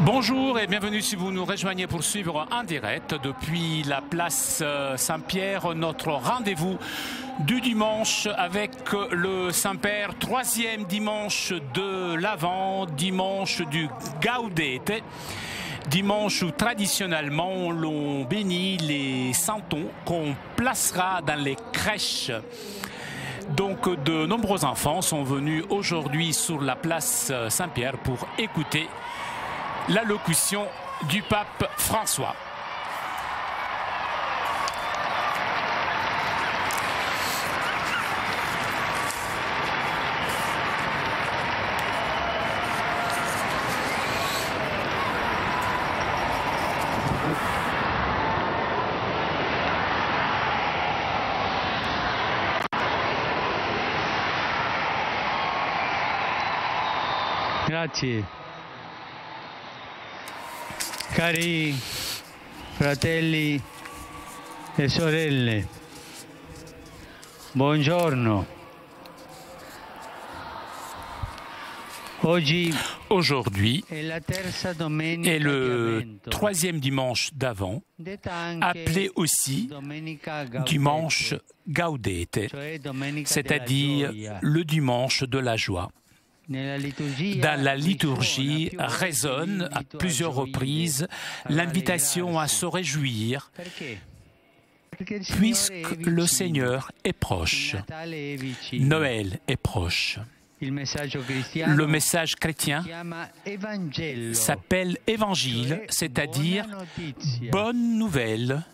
Bonjour et bienvenue si vous nous rejoignez pour suivre en direct depuis la place Saint-Pierre, notre rendez-vous du dimanche avec le Saint-Père, troisième dimanche de l'Avent, dimanche du Gaudete, dimanche où traditionnellement l'on bénit les santons qu'on placera dans les crèches. Donc de nombreux enfants sont venus aujourd'hui sur la place Saint-Pierre pour écouter l'allocution du pape François. Grazie. Cari fratelli e sorelle, buongiorno. Aujourd'hui est le troisième dimanche d'Avent, appelé aussi dimanche Gaudete, c'est-à-dire le dimanche de la joie. Dans la liturgie résonne à plusieurs reprises l'invitation à se réjouir puisque le Seigneur est proche. Noël est proche. Le message chrétien s'appelle Évangile, c'est-à-dire bonne nouvelle,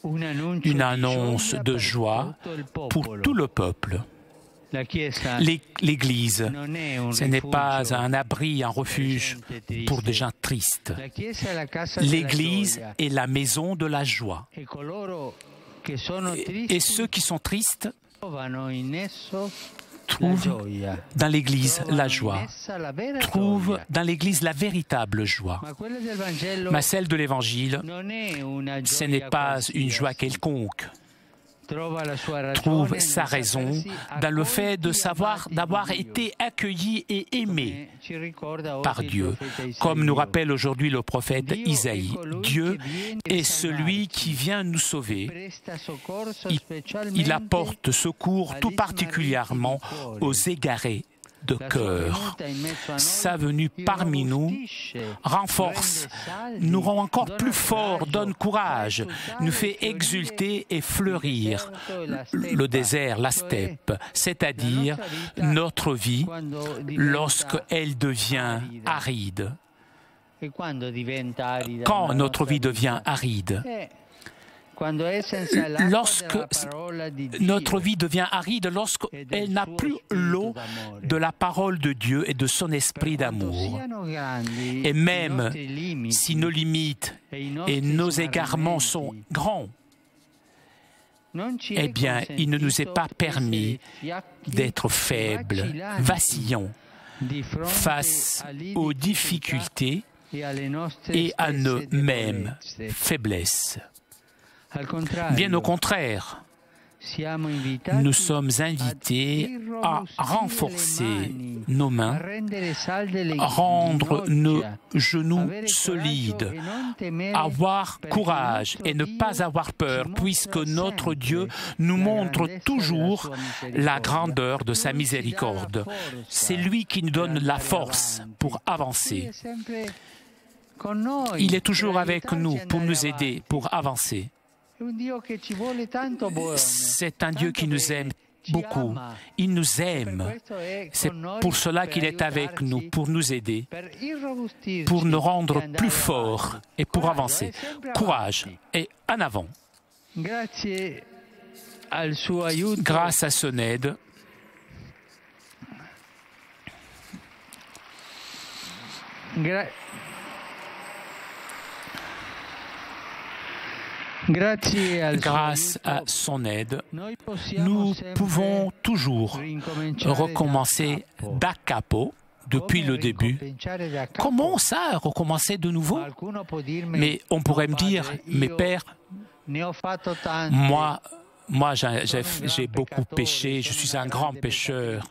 une annonce de joie pour tout le peuple. L'Église, ce n'est pas un abri, un refuge pour des gens tristes. L'Église est la maison de la joie. Et ceux qui sont tristes trouvent dans l'Église la joie, trouvent dans l'Église la véritable joie. Mais celle de l'Évangile, ce n'est pas une joie quelconque. Trouve sa raison dans le fait de savoir d'avoir été accueilli et aimé par Dieu. Comme nous rappelle aujourd'hui le prophète Isaïe, Dieu est celui qui vient nous sauver. Il apporte secours tout particulièrement aux égarés de cœur. Sa venue parmi nous renforce, nous rend encore plus forts, donne courage, nous fait exulter et fleurir le désert, la steppe, c'est-à-dire notre vie lorsqu'elle devient aride. Quand notre vie devient aride? Lorsque notre vie devient aride, lorsqu'elle n'a plus l'eau de la parole de Dieu et de son esprit d'amour. Et même si nos limites et nos égarements sont grands, eh bien, il ne nous est pas permis d'être faibles, vacillants face aux difficultés et à nos-mêmes faiblesses. Bien au contraire, nous sommes invités à renforcer nos mains, rendre nos genoux solides, avoir courage et ne pas avoir peur, puisque notre Dieu nous montre toujours la grandeur de sa miséricorde. C'est lui qui nous donne la force pour avancer. Il est toujours avec nous pour nous aider, pour avancer. C'est un Dieu qui nous aime beaucoup. Il nous aime. C'est pour cela qu'il est avec nous, pour nous aider, pour nous rendre plus forts et pour avancer. Courage et en avant. Grâce à son aide, grâce à son aide, nous pouvons toujours recommencer da capo, depuis le début. Comment ça, recommencer de nouveau? Mais on pourrait me dire, mais Père, moi j'ai beaucoup péché, je suis un grand pécheur.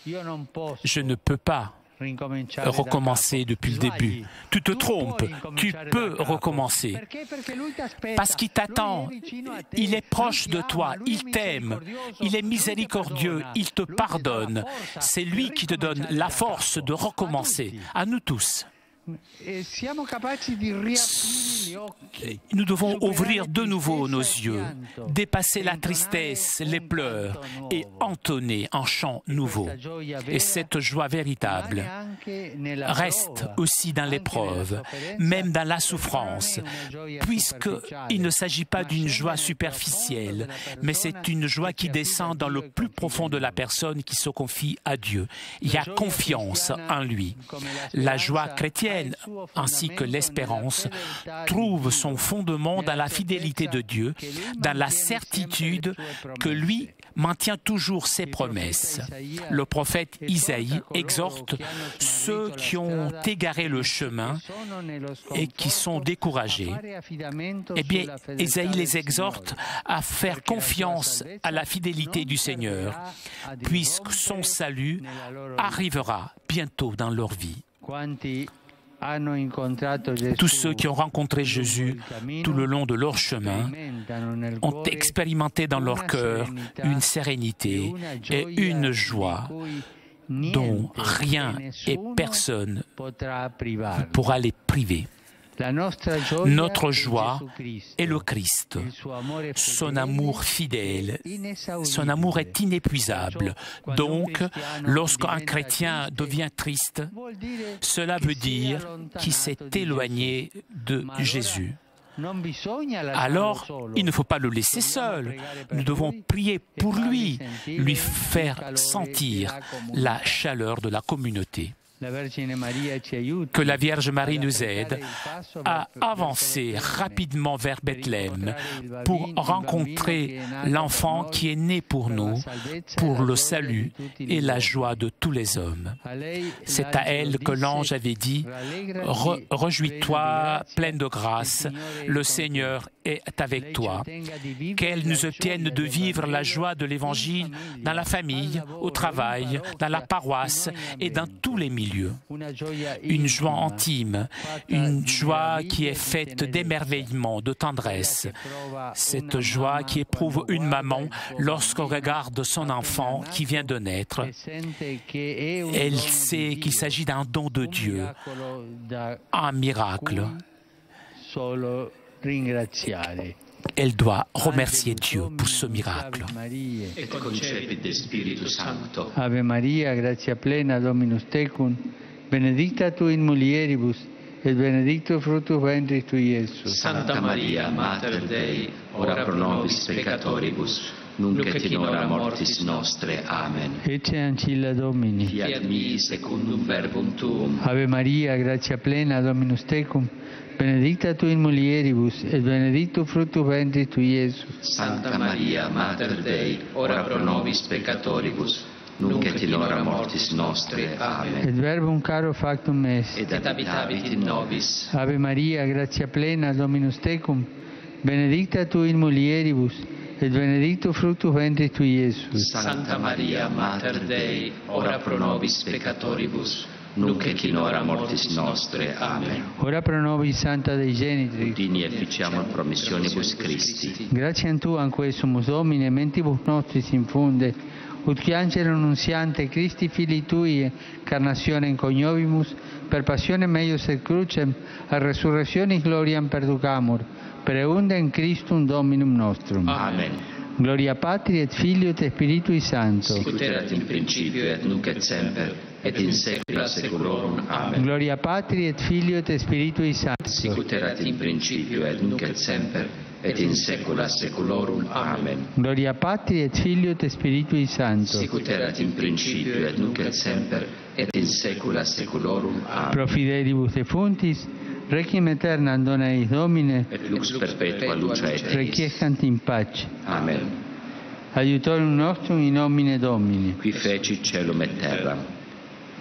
Je ne peux pas. recommencer depuis le début. Tu te trompes, tu peux recommencer. Parce qu'il t'attend, il est proche de toi, il t'aime, il est miséricordieux, il te pardonne. C'est lui qui te donne la force de recommencer. À nous tous. Nous devons ouvrir de nouveau nos yeux, dépasser la tristesse, les pleurs et entonner un chant nouveau. Et cette joie véritable reste aussi dans l'épreuve, même dans la souffrance, puisqu'il ne s'agit pas d'une joie superficielle, mais c'est une joie qui descend dans le plus profond de la personne qui se confie à Dieu. Il y a confiance en lui. La joie chrétienne ainsi que l'espérance trouve son fondement dans la fidélité de Dieu, dans la certitude que lui maintient toujours ses promesses. Le prophète Isaïe exhorte ceux qui ont égaré le chemin et qui sont découragés. Eh bien, Isaïe les exhorte à faire confiance à la fidélité du Seigneur, puisque son salut arrivera bientôt dans leur vie. Tous ceux qui ont rencontré Jésus tout le long de leur chemin ont expérimenté dans leur cœur une sérénité et une joie dont rien et personne ne pourra les priver. Notre joie est le Christ, son amour fidèle, son amour est inépuisable. Donc, lorsqu'un chrétien devient triste, cela veut dire qu'il s'est éloigné de Jésus. Alors, il ne faut pas le laisser seul. Nous devons prier pour lui faire sentir la chaleur de la communauté. Que la Vierge Marie nous aide à avancer rapidement vers Bethléem pour rencontrer l'enfant qui est né pour nous, pour le salut et la joie de tous les hommes. C'est à elle que l'ange avait dit « Réjouis-toi, pleine de grâce, le Seigneur est avec toi. » Qu'elle nous obtienne de vivre la joie de l'Évangile dans la famille, au travail, dans la paroisse et dans tous les milieux. Une joie intime, une joie qui est faite d'émerveillement, de tendresse. Cette joie qui éprouve une maman lorsqu'on regarde son enfant qui vient de naître. Elle sait qu'il s'agit d'un don de Dieu, un miracle. Elle doit remercier Dieu pour ce miracle. Et concepit de Spiritu Sancto. Ave Maria, gratia plena, Dominus tecum, benedicta tu in mulieribus, et benedictus fructus ventris tui, Iesus. Santa Maria, Mater Dei, ora pro nobis peccatoribus, nunc et in hora mortis nostre. Amen. Ecce ancilla Domini. Fiat mi secundum verbum tuum. Ave Maria, gratia plena, Dominus tecum, benedicta tu in mulieribus, et benedictus fructus ventris tui, Iesus. Santa Maria, Mater Dei, ora pro nobis peccatoribus, nunc et in hora mortis nostre. Amen. Et verbum caro factum est. Et habitavit in nobis. Ave Maria, gratia plena, Dominus tecum, benedicta tu in mulieribus, et benedictus fructus ventris tui, Iesus. Santa Maria, Mater Dei, ora pro nobis peccatoribus, nunc et in hora mortis nostre. Amen. Ora pro nobis Santa Dei Genitrix, Udini et ficiamur promissionibus Christi. gratiam Tuam quesumus Domine, mentibus nostris infunde, ut qui angelo nunziante Christi Filii Tui, carnationem coniovimus, per passionem eius et crucem, a resurrectionis gloriam perducamur, per eundem Christum Dominum nostrum. Amen. Gloria Patri et Filio et Spiritui Sancto. Sicut erat in principio et nunc et semper, et in saecula saeculorum. Amen. Gloria Patri et Filio et Spiritui Sancto. Sicut erat in principio et nunc et semper, et in saecula saeculorum. Amen. Gloria Patri et Filio et Spiritui Sancto. Sicut erat in principio et nunc et semper, et in saecula saeculorum. Amen. Pro fidelibus defuntis, requiem aeternam dona eis Domine, Et lux perpetua luce aeteris. requiescant in pace. Amen. Aiutorium nostrum in nomine Domini. Qui feci celum et terram.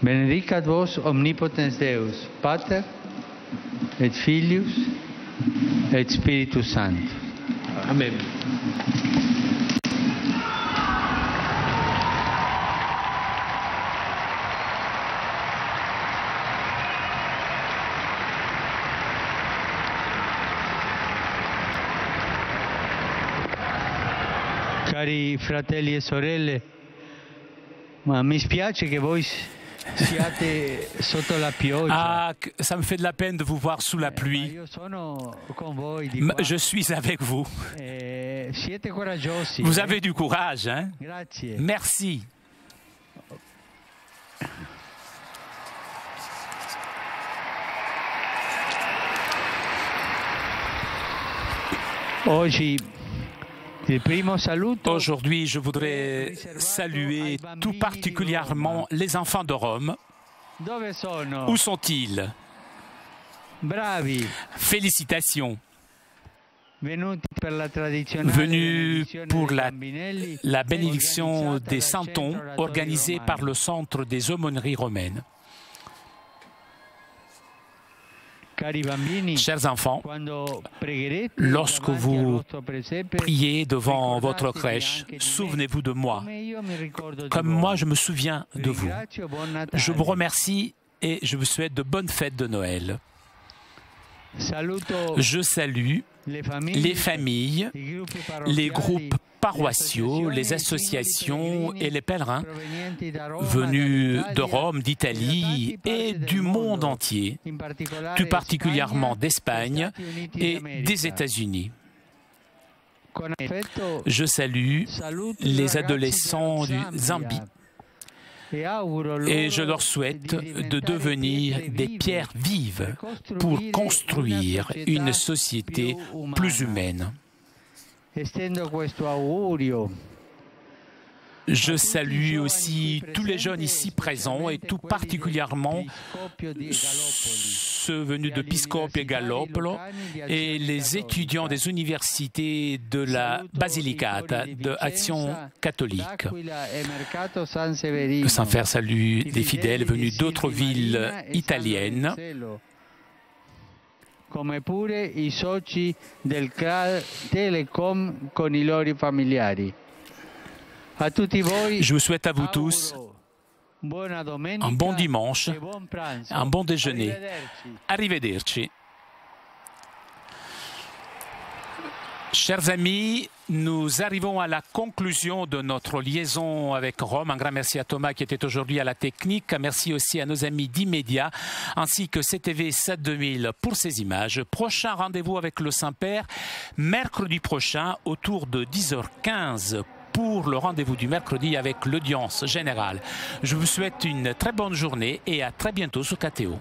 Benedicat vos omnipotens Deus, Pater, et Filius, et Spiritus Sanctus. Amen. Cari fratelli e sorelle, ma mi spiace che voi siate sotto la pioggia. Ah, ça me fait de la peine de vous voir sous la pluie. Io sono con voi di qua. Je suis avec vous. Siete coraggiosi. Vous avez du courage, hein? Grazie. Merci. Aujourd'hui, je voudrais saluer tout particulièrement les enfants de Rome. Où sont-ils? Bravi. Félicitations. Venus pour la bénédiction des santons organisée par le Centre des aumôneries romaines. Chers enfants, lorsque vous priez devant votre crèche, souvenez-vous de moi, comme moi je me souviens de vous. Je vous remercie et je vous souhaite de bonnes fêtes de Noël. Je salue les familles, les groupes paroissiaux, les associations et les pèlerins venus de Rome, d'Italie et du monde entier, plus particulièrement d'Espagne et des États-Unis. Je salue les adolescents du Zambie et je leur souhaite de devenir des pierres vives pour construire une société plus humaine. Je salue aussi tous les jeunes ici présents et tout particulièrement ceux venus de Piscopo et Gallopolo et les étudiants des universités de la Basilicata de Action catholique. Le Saint-Père salue des fidèles venus d'autres villes italiennes. Come pure I soci del Telecom con I loro familiari. A tutti voi, je vous souhaite à vous tous un bon dimanche, un bon déjeuner. Arrivederci. Chers amis, nous arrivons à la conclusion de notre liaison avec Rome. Un grand merci à Thomas qui était aujourd'hui à la technique. Merci aussi à nos amis d'Immédiat ainsi que CTV 7/2000 pour ces images. Prochain rendez-vous avec le Saint-Père mercredi prochain autour de 10h15 pour le rendez-vous du mercredi avec l'audience générale. Je vous souhaite une très bonne journée et à très bientôt sur KTO.